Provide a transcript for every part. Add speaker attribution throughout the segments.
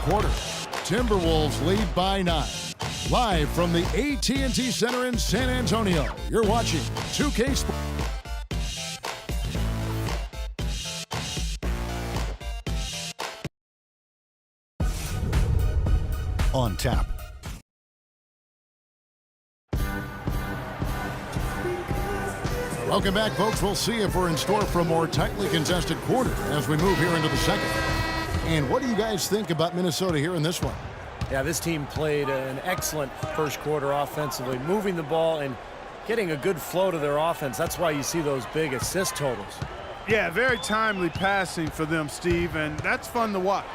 Speaker 1: quarter. Timberwolves lead by 9. Live from the AT&T Center in San Antonio, you're watching 2K Sports. On tap. Welcome back, folks. We'll see if we're in store for a more tightly contested quarter as we move here into the second. And what do you guys think about Minnesota here in this one?
Speaker 2: Yeah, this team played an excellent first quarter offensively, moving the ball and getting a good flow to their offense. That's why you see those big assist totals.
Speaker 3: Yeah, very timely passing for them, Steve, and that's fun to watch.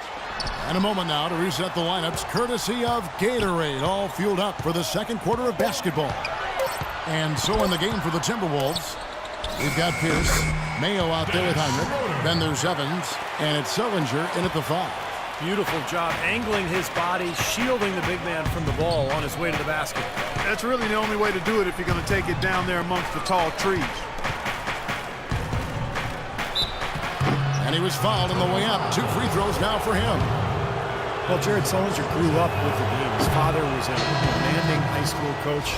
Speaker 1: And a moment now to reset the lineups, courtesy of Gatorade, all fueled up for the second quarter of basketball. And so in the game for the Timberwolves, we've got Pierce, Mayo out there with Heinrich, then there's Evans, and it's Sullinger in at the 5.
Speaker 2: Beautiful job angling his body, shielding the big man from the ball on his way to the basket.
Speaker 3: That's really the only way to do it if you're going to take it down there amongst the tall trees.
Speaker 1: And he was fouled on the way up. 2 free throws now for him.
Speaker 2: Well, Jared Sullinger grew up with the game. His father was a demanding high school coach.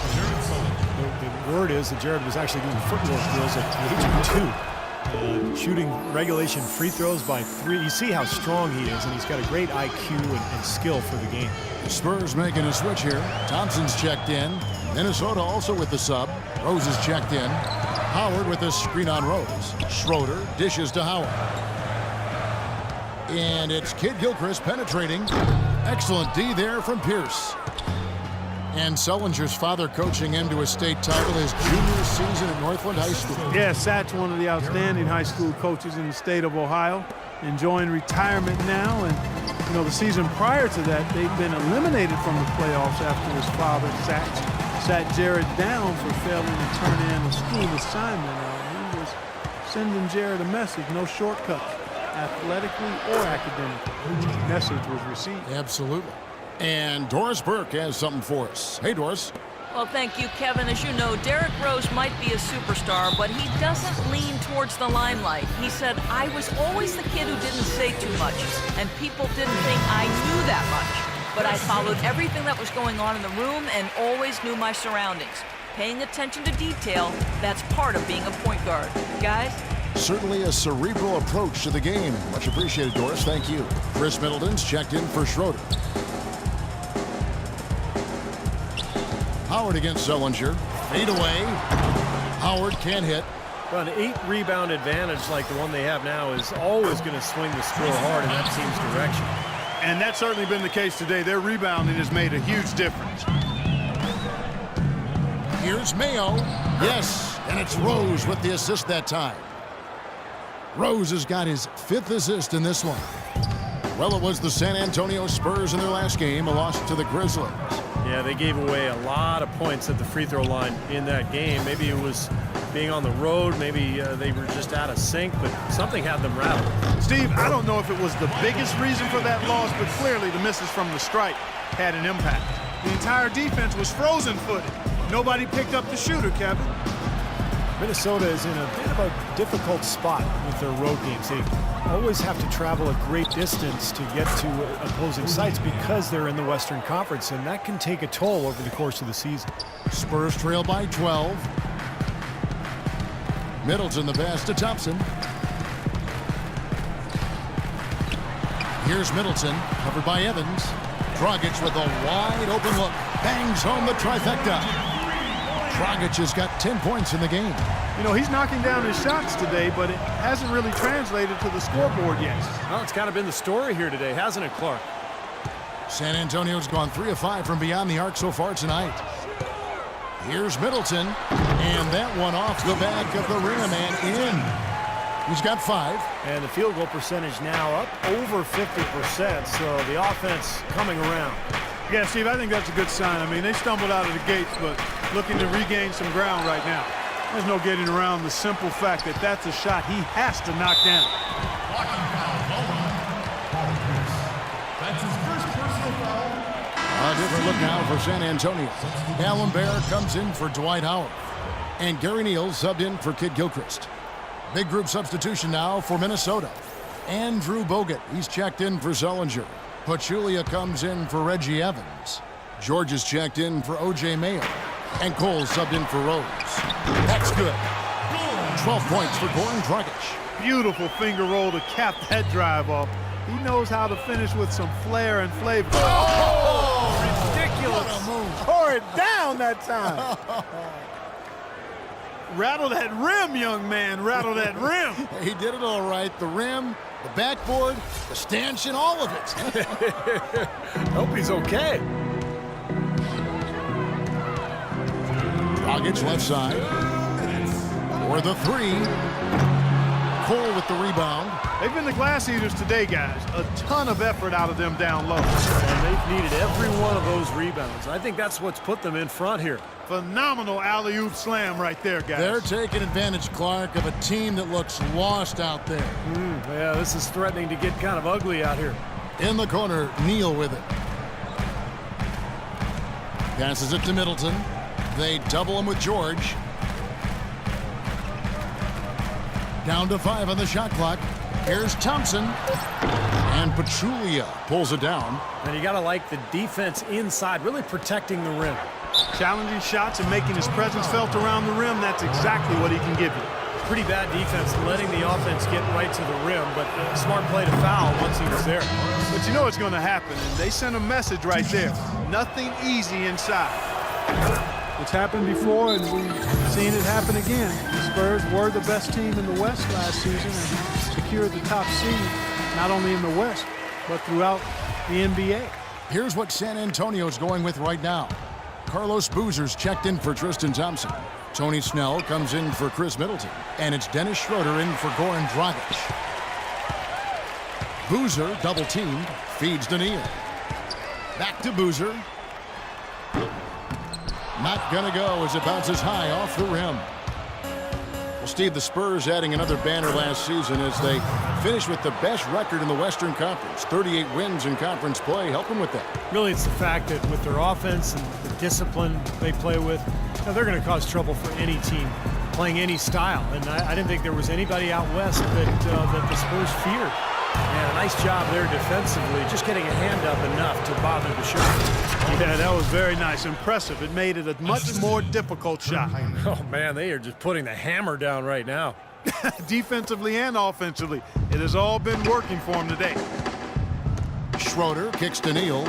Speaker 2: The word is that Jared was actually doing footwork drills at the age of 2. Shooting regulation free throws by 3. You see how strong he is, and he's got a great IQ and skill for the game.
Speaker 1: The Spurs making a switch here. Thompson's checked in. Minnesota also with the sub. Rose is checked in. Howard with a screen on Rose. Schroeder dishes to Howard. And it's Kid Gilchrist penetrating. Excellent D there from Pierce. And Sullinger's father coaching him to a state title his junior season at Northland High School.
Speaker 3: Yes, that's one of the outstanding high school coaches in the state of Ohio. Enjoying retirement now. And, you know, the season prior to that, they'd been eliminated from the playoffs after his father sat Jared down for failing to turn in a school assignment. He was sending Jared a message, no shortcuts, athletically or academically. The message was received.
Speaker 1: Absolutely. And Doris Burke has something for us. Hey, Doris.
Speaker 4: Well, thank you, Kevin. As you know, Derrick Rose might be a superstar, but he doesn't lean towards the limelight. He said, I was always the kid who didn't say too much, and people didn't think I knew that much. But I followed everything that was going on in the room and always knew my surroundings. Paying attention to detail, that's part of being a point guard. Guys?
Speaker 1: Certainly a cerebral approach to the game. Much appreciated, Doris. Thank you. Chris Middleton's checked in for Schroeder. Howard against Sullinger. Fade away. Howard can't hit.
Speaker 2: Well, an 8-rebound advantage like the one they have now is always going to swing the score hard in that team's direction.
Speaker 3: And that's certainly been the case today. Their rebounding has made a huge difference.
Speaker 1: Here's Mayo. Yes, and it's Rose with the assist that time. Rose has got his 5th assist in this one. Well, it was the San Antonio Spurs in their last game, a loss to the Grizzlies.
Speaker 2: Yeah, they gave away a lot of points at the free throw line in that game. Maybe it was being on the road. Maybe they were just out of sync, but something had them rattled.
Speaker 3: Steve, I don't know if it was the biggest reason for that loss, but clearly the misses from the stripe had an impact. The entire defense was frozen-footed. Nobody picked up the shooter, Kevin.
Speaker 2: Minnesota is in a bit of a difficult spot with their road games. They always have to travel a great distance to get to opposing sites because they're in the Western Conference, and that can take a toll over the course of the season.
Speaker 1: Spurs trail by 12. Middleton the pass to Thompson. Here's Middleton, covered by Evans. Dragic with a wide open look. Bangs home the trifecta. Dragic has got 10 points in the game.
Speaker 3: You know, he's knocking down his shots today, but it hasn't really translated to the scoreboard yet.
Speaker 2: Well, it's kind of been the story here today, hasn't it, Clark?
Speaker 1: San Antonio's gone 3 of 5 from beyond the arc so far tonight. Here's Middleton, and that one off the back of the rim and in. He's got 5.
Speaker 2: And the field goal percentage now up over 50%, so the offense coming around.
Speaker 3: Yeah, Steve, I think that's a good sign. I mean, they stumbled out of the gates, but looking to regain some ground right now. There's no getting around the simple fact that that's a shot he has to knock down.
Speaker 1: That's his first personal foul. A different look now for San Antonio. Alan Bear comes in for Dwight Howard. And Gary Neal subbed in for Kid Gilchrist. Big group substitution now for Minnesota. Andrew Bogut, he's checked in for Sullinger. Pachulia comes in for Reggie Evans. George is checked in for O.J. Mayo. And Cole subbed in for Rose. That's good. 12 points for Goran Dragic.
Speaker 3: Beautiful finger roll to cap that drive off. He knows how to finish with some flair and flavor.
Speaker 2: Oh, ridiculous.
Speaker 1: What a move.
Speaker 2: Tore it down that time.
Speaker 3: Rattle that rim, young man. Rattle that rim.
Speaker 1: He did it all right. The rim, the backboard, the stanchion, all of it.
Speaker 2: Hope he's okay.
Speaker 1: Dragic left side. For the three. Cole with the rebound.
Speaker 3: They've been the glass eaters today, guys. A ton of effort out of them down low.
Speaker 2: And they've needed every one of those rebounds. I think that's what's put them in front here.
Speaker 3: Phenomenal alley-oop slam right there, guys.
Speaker 1: They're taking advantage, Clark, of a team that looks lost out there.
Speaker 2: Yeah, this is threatening to get kind of ugly out here.
Speaker 1: In the corner, Neal with it. Passes it to Middleton. They double him with George. Down to 5 on the shot clock. Here's Thompson. And Pachulia pulls it down.
Speaker 2: And you got to like the defense inside, really protecting the rim.
Speaker 3: Challenging shots and making his presence felt around the rim. That's exactly what he can give you.
Speaker 2: Pretty bad defense, letting the offense get right to the rim, but a smart play to foul once he was there.
Speaker 3: But you know what's going to happen, and they sent a message right there. Nothing easy inside.
Speaker 5: It's happened before, and we've seen it happen again. The Spurs were the best team in the West last season and secured the top seed, not only in the West, but throughout the NBA.
Speaker 1: Here's what San Antonio's going with right now. Carlos Boozer's checked in for Tristan Thompson. Tony Snell comes in for Chris Middleton. And it's Dennis Schroeder in for Goran Dragic. Boozer, double-teamed, feeds to Neal. Back to Boozer. Not gonna go as it bounces high off the rim. Well, Steve, the Spurs adding another banner last season as they finish with the best record in the Western Conference. 38 wins in conference play, helping with that.
Speaker 2: Really, it's the fact that with their offense and the discipline they play with, they're going to cause trouble for any team playing any style. And I didn't think there was anybody out west that the Spurs feared. And a nice job there defensively, just getting a hand up enough to bother the shot.
Speaker 3: Yeah, that was very nice. Impressive. It made it a much more difficult shot.
Speaker 2: Oh, man, they are just putting the hammer down right now.
Speaker 3: Defensively and offensively. It has all been working for him today.
Speaker 1: Schroeder kicks to Neal.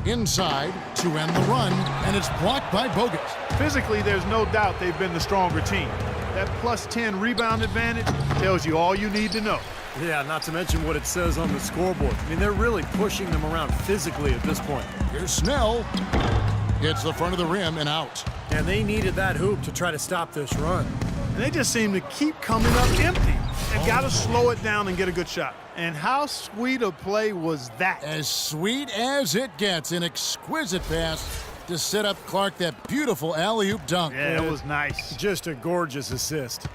Speaker 1: Inside to end the run, and it's blocked by Bogut.
Speaker 3: Physically, there's no doubt they've been the stronger team. That plus 10 rebound advantage tells you all you need to know.
Speaker 2: Yeah, not to mention what it says on the scoreboard. I mean, they're really pushing them around physically at this point.
Speaker 1: Here's Snell. Hits the front of the rim and out.
Speaker 2: And they needed that hoop to try to stop this run.
Speaker 3: And they just seem to keep coming up empty. They've got to slow it down and get a good shot. And how sweet a play was that?
Speaker 1: As sweet as it gets. An exquisite pass to set up Clark that beautiful alley-oop dunk.
Speaker 3: Yeah, it was nice.
Speaker 2: Just a gorgeous assist.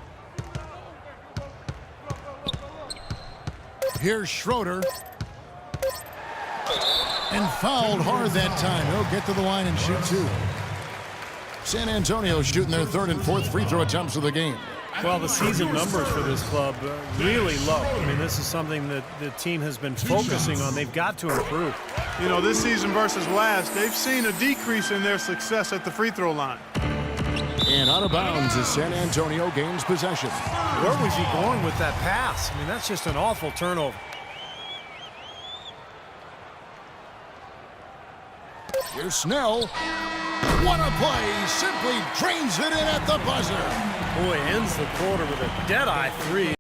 Speaker 1: Here's Schroeder. And fouled hard that time. He'll get to the line and shoot two. San Antonio shooting their third and fourth free throw attempts of the game.
Speaker 2: Well, the season numbers for this club really low. I mean, this is something that the team has been focusing on. They've got to improve.
Speaker 3: You know, this season versus last, they've seen a decrease in their success at the free throw line.
Speaker 1: And out of bounds as San Antonio gains possession.
Speaker 2: Where was he going with that pass? I mean, that's just an awful turnover.
Speaker 1: Here's Snell. What a play. Simply drains it in at the buzzer.
Speaker 2: Boy, ends the quarter with a dead-eye three.